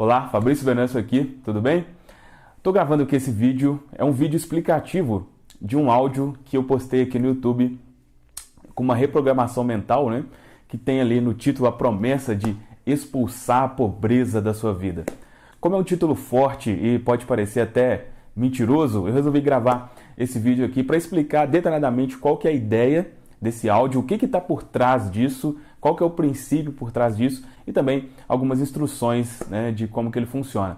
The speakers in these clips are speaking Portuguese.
Olá, Fabrício Venâncio aqui, tudo bem? Estou gravando aqui esse vídeo, é um vídeo explicativo de um áudio que eu postei aqui no YouTube com uma reprogramação mental, né? Que tem ali no título a promessa de expulsar a pobreza da sua vida. Como é um título forte e pode parecer até mentiroso, eu resolvi gravar esse vídeo aqui para explicar detalhadamente qual que é a ideia desse áudio, o que está por trás disso, qual que é o princípio por trás disso e também algumas instruções, né, de como que ele funciona.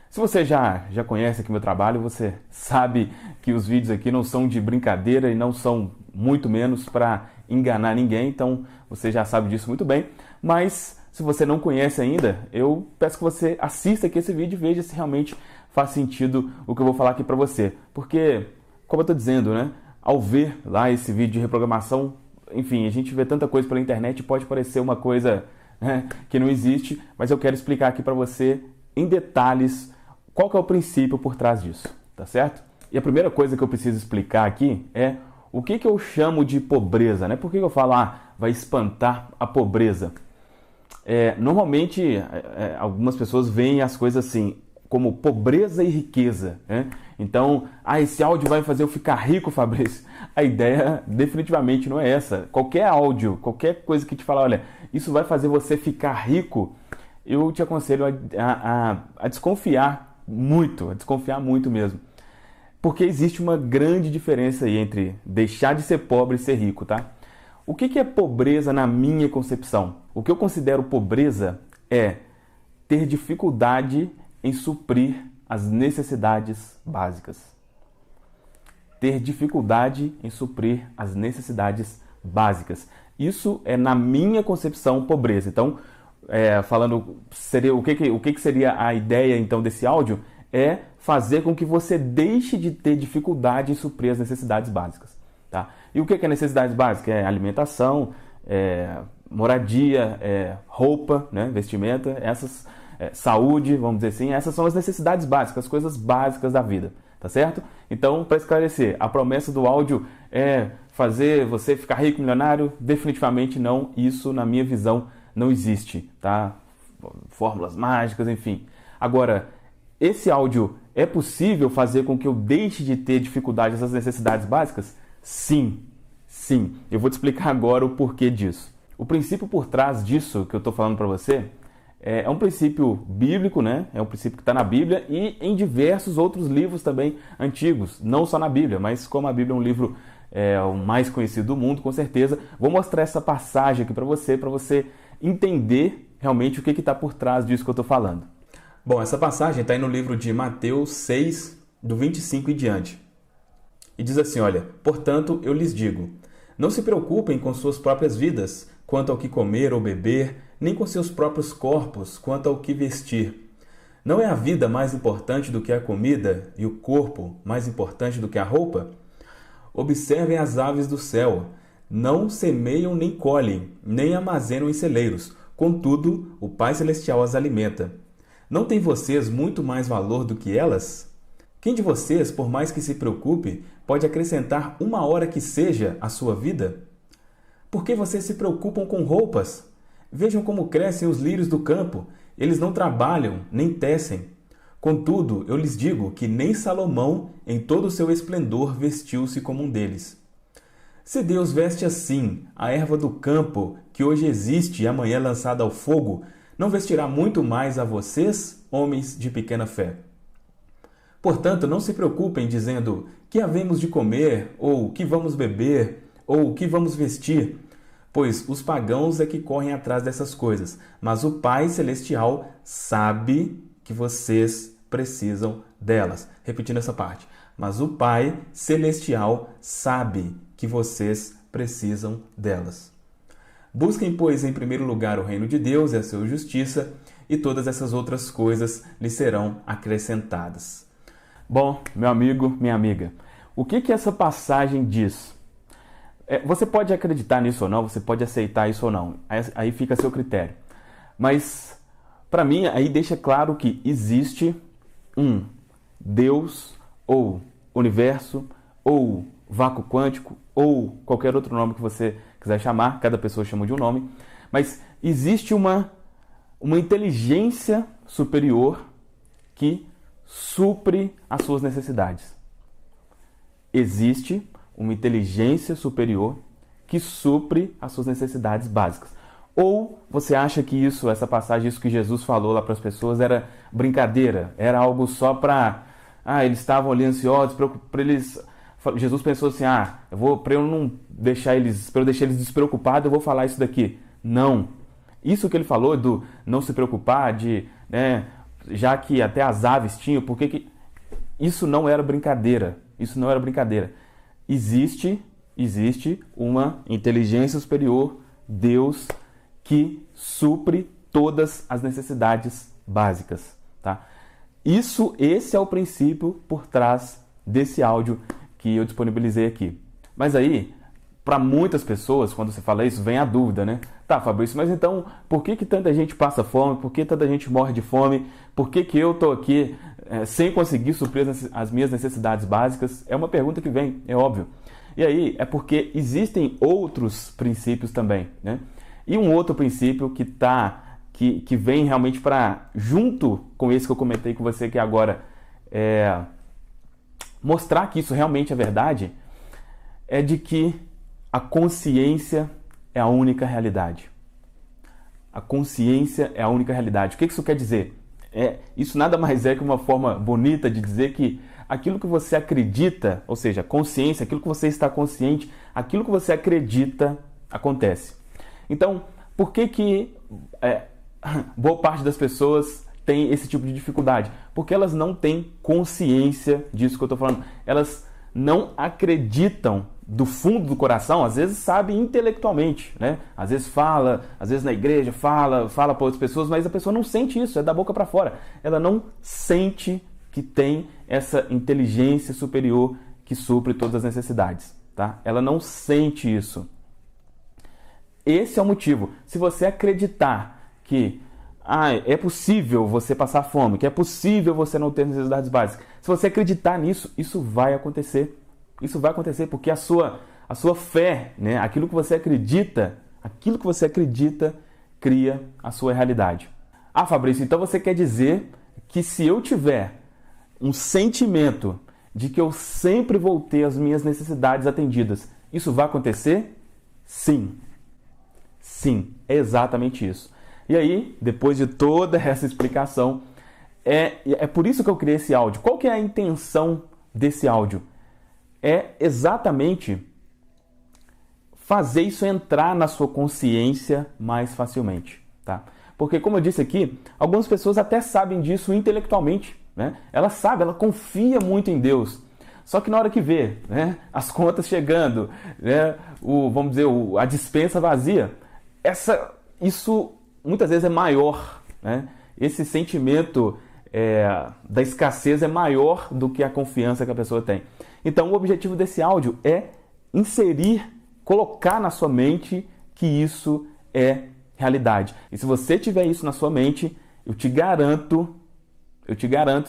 Se você já conhece aqui meu trabalho, você sabe que os vídeos aqui não são de brincadeira e não são muito menos para enganar ninguém, então você já sabe disso muito bem, mas se você não conhece ainda, eu peço que você assista aqui esse vídeo e veja se realmente faz sentido o que eu vou falar aqui para você, porque, como eu estou dizendo, né, ao ver lá esse vídeo de reprogramação, enfim, a gente vê tanta coisa pela internet e pode parecer uma coisa, né, que não existe, mas eu quero explicar aqui para você em detalhes qual que é o princípio por trás disso, tá certo? E a primeira coisa que eu preciso explicar aqui é o que eu chamo de pobreza, né? Por que eu falo, vai espantar a pobreza? Normalmente, algumas pessoas veem as coisas assim, como pobreza e riqueza, né? Então, esse áudio vai fazer eu ficar rico, Fabrício. A ideia definitivamente não é essa. Qualquer áudio, qualquer coisa que te falar, olha, isso vai fazer você ficar rico, eu te aconselho a desconfiar muito mesmo. Porque existe uma grande diferença aí entre deixar de ser pobre e ser rico, tá? O que é pobreza na minha concepção? O que eu considero pobreza é ter dificuldade em suprir as necessidades básicas. Ter dificuldade em suprir as necessidades básicas. Isso é, na minha concepção, pobreza. Então, falando, o que seria a ideia então desse áudio? É fazer com que você deixe de ter dificuldade em suprir as necessidades básicas. Tá? E o que é necessidades básicas? É alimentação, moradia, roupa, né, vestimenta, saúde, vamos dizer assim, essas são as necessidades básicas, as coisas básicas da vida, tá certo? Então, para esclarecer, a promessa do áudio é fazer você ficar rico, milionário? Definitivamente não, isso na minha visão não existe, tá? Fórmulas mágicas, enfim. Agora, esse áudio é possível fazer com que eu deixe de ter dificuldade nessas necessidades básicas? Sim. Eu vou te explicar agora o porquê disso. O princípio por trás disso que eu estou falando para você é um princípio bíblico, né? É um princípio que está na Bíblia e em diversos outros livros também antigos, não só na Bíblia, mas como a Bíblia é um livro o mais conhecido do mundo, com certeza, vou mostrar essa passagem aqui para você entender realmente o que está por trás disso que eu estou falando. Bom, essa passagem está aí no livro de Mateus 6, do 25 e diante. E diz assim, olha, portanto, eu lhes digo, não se preocupem com suas próprias vidas, quanto ao que comer ou beber, nem com seus próprios corpos, quanto ao que vestir. Não é a vida mais importante do que a comida e o corpo mais importante do que a roupa? Observem as aves do céu, não semeiam nem colhem, nem armazenam em celeiros, contudo, o Pai Celestial as alimenta. Não têm vocês muito mais valor do que elas? Quem de vocês, por mais que se preocupe, pode acrescentar uma hora que seja à sua vida? Por que vocês se preocupam com roupas? Vejam como crescem os lírios do campo. Eles não trabalham, nem tecem. Contudo, eu lhes digo que nem Salomão, em todo o seu esplendor, vestiu-se como um deles. Se Deus veste assim a erva do campo, que hoje existe e amanhã é lançada ao fogo, não vestirá muito mais a vocês, homens de pequena fé? Portanto, não se preocupem dizendo que havemos de comer, ou que vamos beber, ou que vamos vestir, pois os pagãos é que correm atrás dessas coisas, mas o Pai Celestial sabe que vocês precisam delas. Repetindo essa parte. Mas o Pai Celestial sabe que vocês precisam delas. Busquem, pois, em primeiro lugar o reino de Deus e a sua justiça, e todas essas outras coisas lhe serão acrescentadas. Bom, meu amigo, minha amiga, o que essa passagem diz? Você pode acreditar nisso ou não, você pode aceitar isso ou não, aí fica a seu critério. Mas, para mim, aí deixa claro que existe um Deus, ou universo, ou vácuo quântico, ou qualquer outro nome que você quiser chamar, cada pessoa chama de um nome, mas existe uma uma inteligência superior que supre as suas necessidades. Existe uma inteligência superior que supre as suas necessidades básicas. Ou você acha que essa passagem, isso que Jesus falou lá para as pessoas era brincadeira, era algo só para... eles estavam ali ansiosos, para eles... Jesus pensou assim, para eu não deixar eles, para eu deixar eles despreocupados, eu vou falar isso daqui. Não. Isso que ele falou do não se preocupar, já que até as aves tinham, por que isso não era brincadeira? Isso não era brincadeira. Existe uma inteligência superior, Deus, que supre todas as necessidades básicas, tá? Esse é o princípio por trás desse áudio que eu disponibilizei aqui. Mas aí, para muitas pessoas, quando você fala isso, vem a dúvida, né? Tá, Fabrício, mas então, por que tanta gente passa fome? Por que tanta gente morre de fome? Por que eu estou aqui sem conseguir suprir as minhas necessidades básicas? É uma pergunta que vem, é óbvio. E aí, é porque existem outros princípios também, né? E um outro princípio que vem realmente para, junto com esse que eu comentei com você aqui agora, mostrar que isso realmente é verdade, é de que a consciência é a única realidade. A consciência é a única realidade. O que isso quer dizer? Isso nada mais é que uma forma bonita de dizer que aquilo que você acredita, ou seja, consciência, aquilo que você está consciente, aquilo que você acredita, acontece. Então, por que boa parte das pessoas tem esse tipo de dificuldade? Porque elas não têm consciência disso que eu estou falando. Elas não acreditam do fundo do coração, às vezes sabe intelectualmente, né? Às vezes fala, às vezes na igreja fala para outras pessoas, mas a pessoa não sente isso, é da boca para fora. Ela não sente que tem essa inteligência superior que supre todas as necessidades, tá? Ela não sente isso. Esse é o motivo. Se você acreditar que é possível você passar fome, que é possível você não ter necessidades básicas, se você acreditar nisso, isso vai acontecer. Isso vai acontecer porque a sua fé, né, aquilo que você acredita cria a sua realidade. Fabrício, então você quer dizer que se eu tiver um sentimento de que eu sempre vou ter as minhas necessidades atendidas, isso vai acontecer? Sim. Sim, é exatamente isso. E aí, depois de toda essa explicação, é por isso que eu criei esse áudio. Qual que é a intenção desse áudio? É exatamente fazer isso entrar na sua consciência mais facilmente, tá? Porque, como eu disse aqui, algumas pessoas até sabem disso intelectualmente, né? Ela sabe, ela confia muito em Deus. Só que na hora que vê, né, as contas chegando, né, vamos dizer, a despensa vazia, isso muitas vezes é maior, né? Esse sentimento da escassez é maior do que a confiança que a pessoa tem. Então, o objetivo desse áudio é colocar na sua mente que isso é realidade. E se você tiver isso na sua mente, eu te garanto,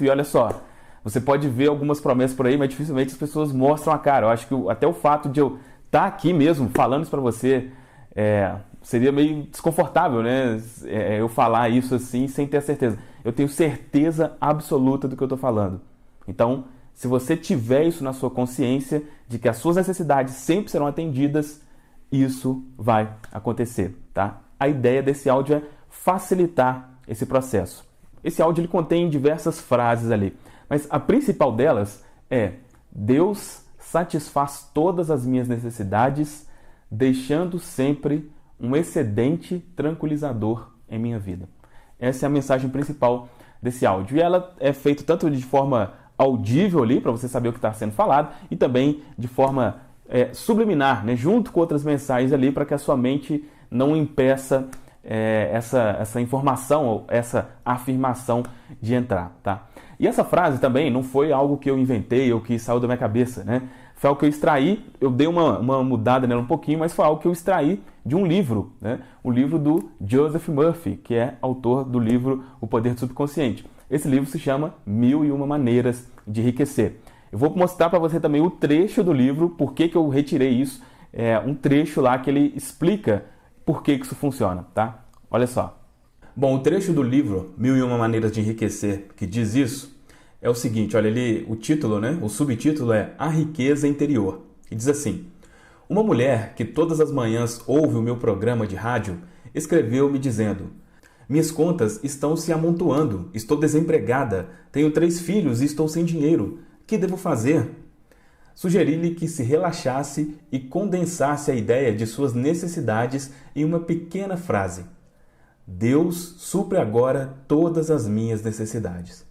e olha só, você pode ver algumas promessas por aí, mas dificilmente as pessoas mostram a cara. Eu acho que até o fato de eu estar aqui mesmo falando isso para você seria meio desconfortável, né? Eu falar isso assim sem ter a certeza. Eu tenho certeza absoluta do que eu estou falando. Então, se você tiver isso na sua consciência, de que as suas necessidades sempre serão atendidas, isso vai acontecer, tá? A ideia desse áudio é facilitar esse processo. Esse áudio ele contém diversas frases ali, mas a principal delas é: Deus satisfaz todas as minhas necessidades, deixando sempre um excedente tranquilizador em minha vida. Essa é a mensagem principal desse áudio. E ela é feita tanto de forma audível ali, para você saber o que está sendo falado, e também de forma subliminar, né, junto com outras mensagens ali, para que a sua mente não impeça essa informação ou essa afirmação de entrar, tá? E essa frase também não foi algo que eu inventei ou que saiu da minha cabeça, né? Foi algo que eu extraí, eu dei uma mudada nela um pouquinho, mas foi algo que eu extraí de um livro, né? O livro do Joseph Murphy, que é autor do livro O Poder do Subconsciente. Esse livro se chama 1001 Maneiras de Enriquecer. Eu vou mostrar para você também o trecho do livro, por que eu retirei isso, um trecho lá que ele explica por que isso funciona, tá? Olha só. Bom, o trecho do livro Mil e Uma Maneiras de Enriquecer que diz isso é o seguinte, olha ali, o título, né? O subtítulo é A Riqueza Interior. E diz assim: uma mulher que todas as manhãs ouve o meu programa de rádio escreveu me dizendo: minhas contas estão se amontoando, estou desempregada, tenho 3 filhos e estou sem dinheiro. O que devo fazer? Sugeri-lhe que se relaxasse e condensasse a ideia de suas necessidades em uma pequena frase: Deus supre agora todas as minhas necessidades.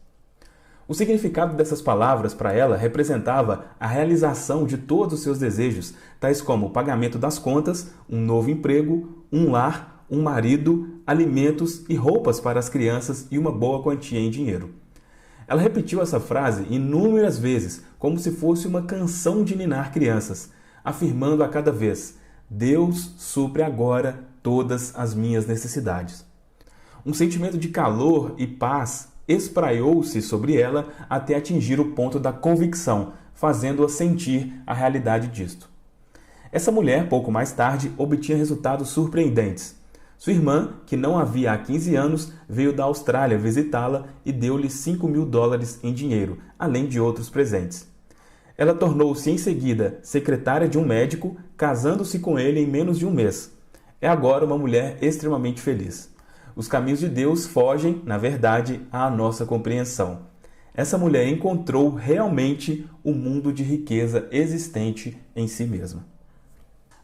O significado dessas palavras para ela representava a realização de todos os seus desejos, tais como o pagamento das contas, um novo emprego, um lar, um marido, alimentos e roupas para as crianças e uma boa quantia em dinheiro. Ela repetiu essa frase inúmeras vezes, como se fosse uma canção de ninar crianças, afirmando a cada vez: Deus supre agora todas as minhas necessidades. Um sentimento de calor e paz espraiou-se sobre ela até atingir o ponto da convicção, fazendo-a sentir a realidade disto. Essa mulher, pouco mais tarde, obtinha resultados surpreendentes. Sua irmã, que não a via há 15 anos, veio da Austrália visitá-la e deu-lhe $5.000 em dinheiro, além de outros presentes. Ela tornou-se em seguida secretária de um médico, casando-se com ele em menos de um mês. É agora uma mulher extremamente feliz. Os caminhos de Deus fogem, na verdade, à nossa compreensão. Essa mulher encontrou realmente o mundo de riqueza existente em si mesma.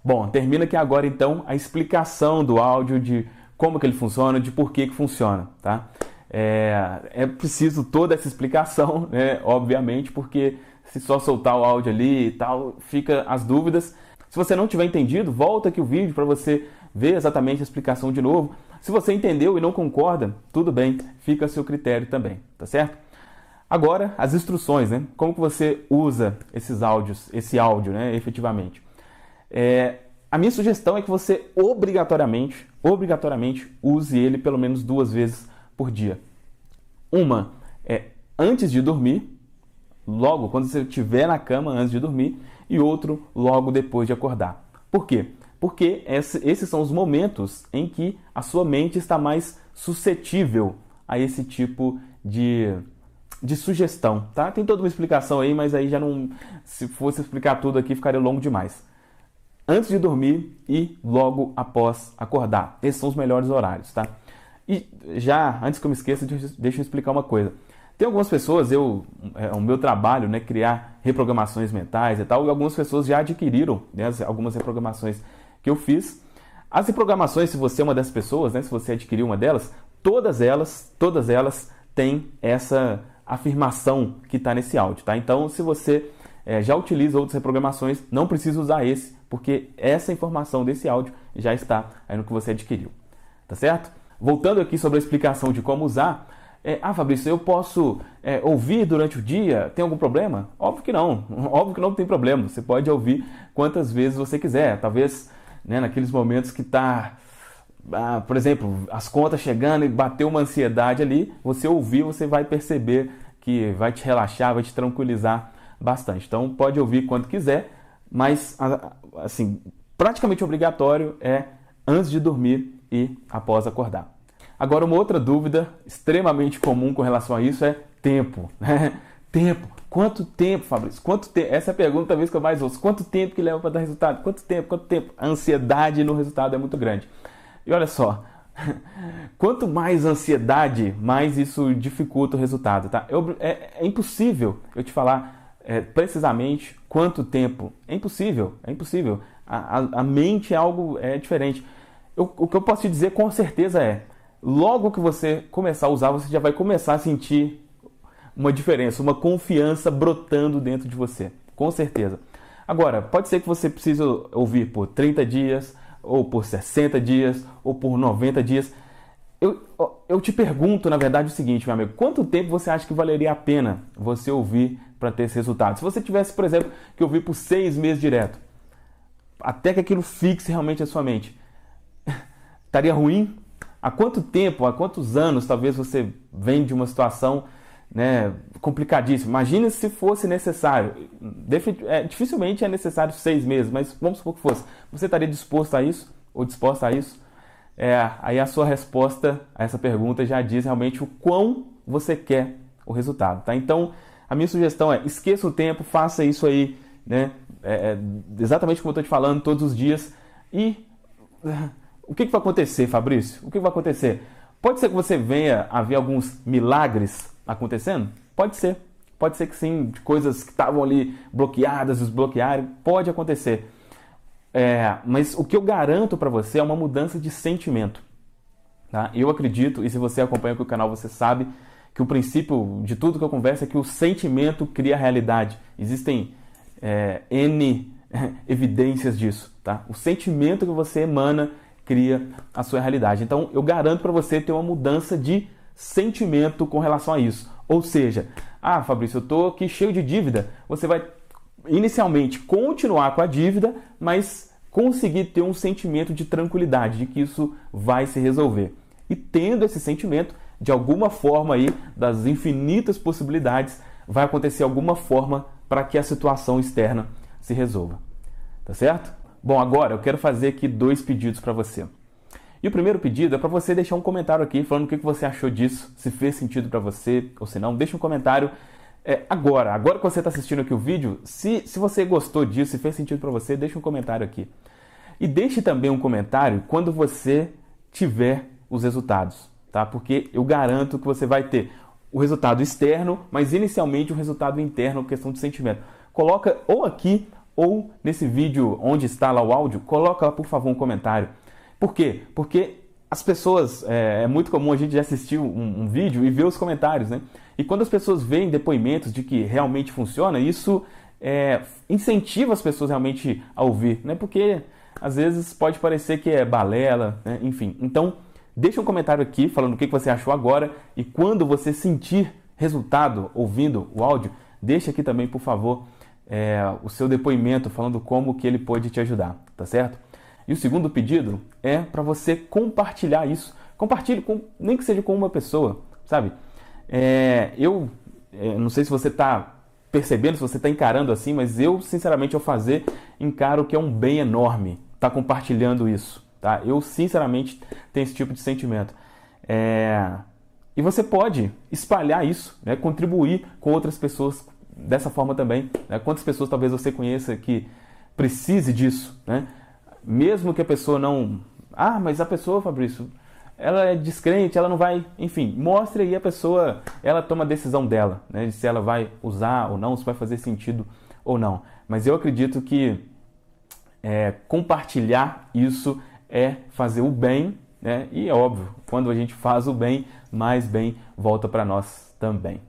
Bom, termina aqui agora então a explicação do áudio, de como que ele funciona, de por que funciona, tá? É preciso toda essa explicação, né? Obviamente, porque se só soltar o áudio ali e tal, fica as dúvidas. Se você não tiver entendido, volta aqui o vídeo para você ver exatamente a explicação de novo. Se você entendeu e não concorda, tudo bem, fica a seu critério também, tá certo? Agora, as instruções, né? Como que você usa esses áudios, esse áudio, né, efetivamente? A minha sugestão é que você obrigatoriamente use ele pelo menos 2 vezes por dia. Uma é antes de dormir, logo quando você estiver na cama antes de dormir, e outro logo depois de acordar. Por quê? Porque esses são os momentos em que a sua mente está mais suscetível a esse tipo de sugestão, tá? Tem toda uma explicação aí, mas aí já não, se fosse explicar tudo aqui, ficaria longo demais. Antes de dormir e logo após acordar. Esses são os melhores horários, tá? E já, antes que eu me esqueça, deixa eu explicar uma coisa. Tem algumas pessoas, o meu trabalho, né, criar reprogramações mentais e tal, e algumas pessoas já adquiriram, né, algumas reprogramações que eu fiz. As reprogramações, se você é uma dessas pessoas, né, se você adquiriu uma delas, todas elas têm essa afirmação que está nesse áudio, tá? Então, se você já utiliza outras reprogramações, não precisa usar esse, porque essa informação desse áudio já está aí no que você adquiriu, tá certo? Voltando aqui sobre a explicação de como usar, Fabrício, eu posso ouvir durante o dia? Tem algum problema? Óbvio que não tem problema. Você pode ouvir quantas vezes você quiser. Talvez, né, naqueles momentos que está, por exemplo, as contas chegando e bateu uma ansiedade ali, você ouvir, você vai perceber que vai te relaxar, vai te tranquilizar bastante. Então, pode ouvir quanto quiser, mas, assim, praticamente obrigatório é antes de dormir e após acordar. Agora, uma outra dúvida extremamente comum com relação a isso é tempo, né? Tempo. Quanto tempo, Fabrício? Quanto tempo? Essa é a pergunta talvez que eu mais ouço. Quanto tempo que leva para dar resultado? Quanto tempo? A ansiedade no resultado é muito grande. E olha só, quanto mais ansiedade, mais isso dificulta o resultado, tá? É impossível eu te falar precisamente quanto tempo. É impossível. A mente é algo diferente. O que eu posso te dizer com certeza logo que você começar a usar, você já vai começar a sentir uma diferença, uma confiança brotando dentro de você, com certeza. Agora, pode ser que você precise ouvir por 30 dias, ou por 60 dias, ou por 90 dias. Eu te pergunto, na verdade, o seguinte, meu amigo, quanto tempo você acha que valeria a pena você ouvir para ter esse resultado? Se você tivesse, por exemplo, que ouvir por 6 meses direto, até que aquilo fixe realmente a sua mente, estaria ruim? Há quanto tempo, há quantos anos talvez você vem de uma situação, né, complicadíssima? Imagina se fosse necessário. Dificilmente é necessário 6 meses, mas vamos supor que fosse. Você estaria disposto a isso? Ou disposta a isso? aí a sua resposta a essa pergunta já diz realmente o quão você quer o resultado, tá? Então, a minha sugestão é, esqueça o tempo, faça isso aí, né? Exatamente como eu estou te falando, todos os dias. E o que vai acontecer, Fabrício? O que vai acontecer? Pode ser que você venha a ver alguns milagres acontecendo? Pode ser. Pode ser que sim, coisas que estavam ali bloqueadas, desbloquearem, pode acontecer. Mas o que eu garanto para você é uma mudança de sentimento. Tá? Eu acredito, e se você acompanha aqui o canal, você sabe que o princípio de tudo que eu converso é que o sentimento cria a realidade. Existem N evidências disso. Tá? O sentimento que você emana cria a sua realidade. Então, eu garanto para você ter uma mudança de sentimento com relação a isso. Ou seja, Fabrício, eu estou aqui cheio de dívida. Você vai inicialmente continuar com a dívida, mas conseguir ter um sentimento de tranquilidade, de que isso vai se resolver. E tendo esse sentimento, de alguma forma aí, das infinitas possibilidades, vai acontecer alguma forma para que a situação externa se resolva. Tá certo? Bom, agora eu quero fazer aqui 2 pedidos para você. E o primeiro pedido é para você deixar um comentário aqui falando o que você achou disso, se fez sentido para você ou se não. Deixa um comentário agora que você está assistindo aqui o vídeo, se você gostou disso, se fez sentido para você, deixa um comentário aqui. E deixe também um comentário quando você tiver os resultados, tá? Porque eu garanto que você vai ter o resultado externo, mas inicialmente o resultado interno, questão de sentimento. Coloca ou aqui ou nesse vídeo onde está lá o áudio, coloca lá, por favor, um comentário. Por quê? Porque as pessoas, é muito comum a gente já assistir um vídeo e ver os comentários, né? E quando as pessoas veem depoimentos de que realmente funciona, isso incentiva as pessoas realmente a ouvir, né? Porque às vezes pode parecer que é balela, né? Enfim. Então, deixa um comentário aqui falando o que você achou agora e quando você sentir resultado ouvindo o áudio, deixa aqui também, por favor, o seu depoimento falando como que ele pode te ajudar, tá certo? E o segundo pedido é para você compartilhar isso. Compartilhe, nem que seja com uma pessoa, sabe? Eu não sei se você está percebendo, se você está encarando assim, mas eu, sinceramente, encaro que é um bem enorme estar compartilhando isso. Tá? Eu, sinceramente, tenho esse tipo de sentimento. E você pode espalhar isso, né? Contribuir com outras pessoas dessa forma também. Né? Quantas pessoas talvez você conheça que precise disso, né? Mesmo que a pessoa não... mas a pessoa, Fabrício, ela é descrente, ela não vai... Enfim, mostre aí a pessoa, ela toma a decisão dela, né? De se ela vai usar ou não, se vai fazer sentido ou não. Mas eu acredito que compartilhar isso é fazer o bem, né? E é óbvio, quando a gente faz o bem, mais bem volta para nós também.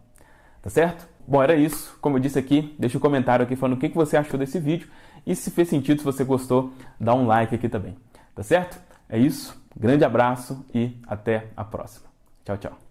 Tá certo? Bom, era isso. Como eu disse aqui, deixa um comentário aqui falando o que você achou desse vídeo. E se fez sentido, se você gostou, dá um like aqui também. Tá certo? É isso. Grande abraço e até a próxima. Tchau, tchau.